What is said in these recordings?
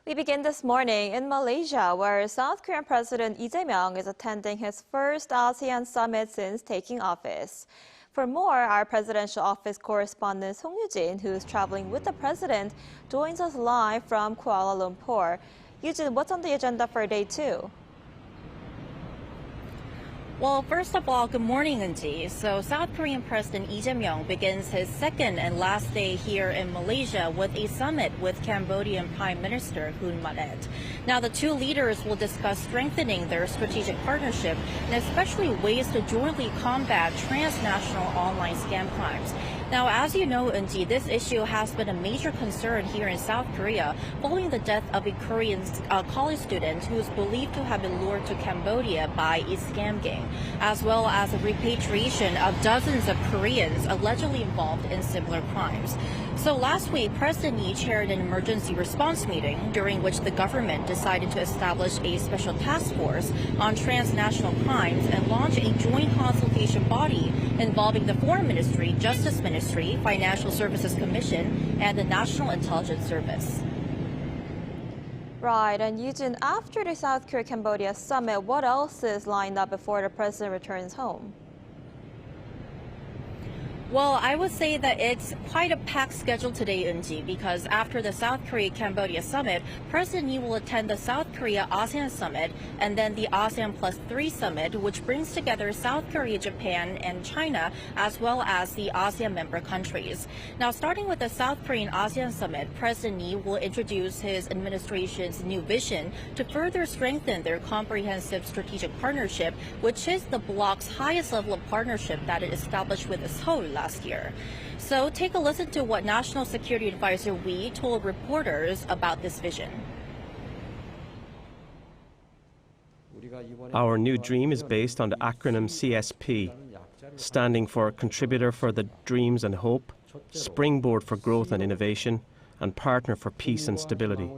We begin this morning in Malaysia, where South Korean President Lee Jae-myung is attending his first ASEAN Summit since taking office. For more, our presidential office correspondent Song Yoo-jin, who is traveling with the president, joins us live from Kuala Lumpur. Yoo-jin, what's on the agenda for day 2? Well, first of all, good morning, Eun-ji. So South Korean President Lee Jae-myung begins his second and last day here in Malaysia with a summit with Cambodian Prime Minister Manet. Now, the two leaders will discuss strengthening their strategic partnership and especially ways to jointly combat transnational online scam crimes. Now, as you know, Eun-ji, this issue has been a major concern here in South Korea following the death of a Korean college student who is believed to have been lured to Cambodia by a scam gang, as well as the repatriation of dozens of Koreans allegedly involved in similar crimes. So last week, President Lee chaired an emergency response meeting during which the government decided to establish a special task force on transnational crimes and launch a joint consultation body involving the Foreign Ministry, Justice Ministry, Financial Services Commission, and the National Intelligence Service. Right, and Yoo-jin, after the South Korea-Cambodia summit, what else is lined up before the president returns home? Well, I would say that it's quite a packed schedule today, Eun-ji, because after the South Korea-Cambodia summit, President Lee will attend the South Korea-ASEAN Summit and then the ASEAN +3 Summit, which brings together South Korea, Japan, and China, as well as the ASEAN member countries. Now, starting with the South Korean-ASEAN Summit, President Lee will introduce his administration's new vision to further strengthen their comprehensive strategic partnership, which is the bloc's highest level of partnership that it established with Seoul last year. So take a listen to what National Security Advisor Wee told reporters about this vision. Our new dream is based on the acronym CSP, standing for Contributor for the Dreams and Hope, Springboard for Growth and Innovation, and Partner for Peace and Stability.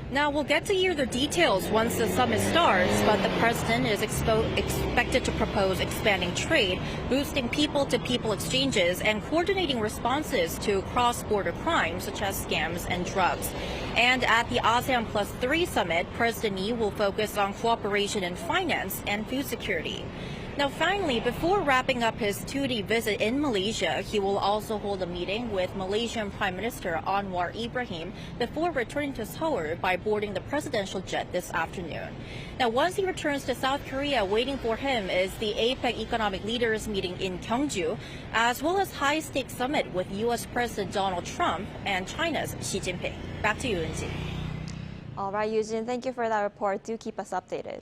Now, we'll get to hear the details once the summit starts, but the president is expected to propose expanding trade, boosting people-to-people exchanges, and coordinating responses to cross-border crimes such as scams and drugs. And at the ASEAN +3 summit, President Lee will focus on cooperation in finance and food security. Now, finally, before wrapping up his 2-day visit in Malaysia, he will also hold a meeting with Malaysian Prime Minister Anwar Ibrahim before returning to Seoul by boarding the presidential jet this afternoon. Now, once he returns to South Korea, waiting for him is the APEC economic leaders meeting in Gyeongju, as well as high-stakes summit with U.S. President Donald Trump and China's Xi Jinping. Back to you, Eun-ji. All right, Yoo-jin, thank you for that report. Do keep us updated.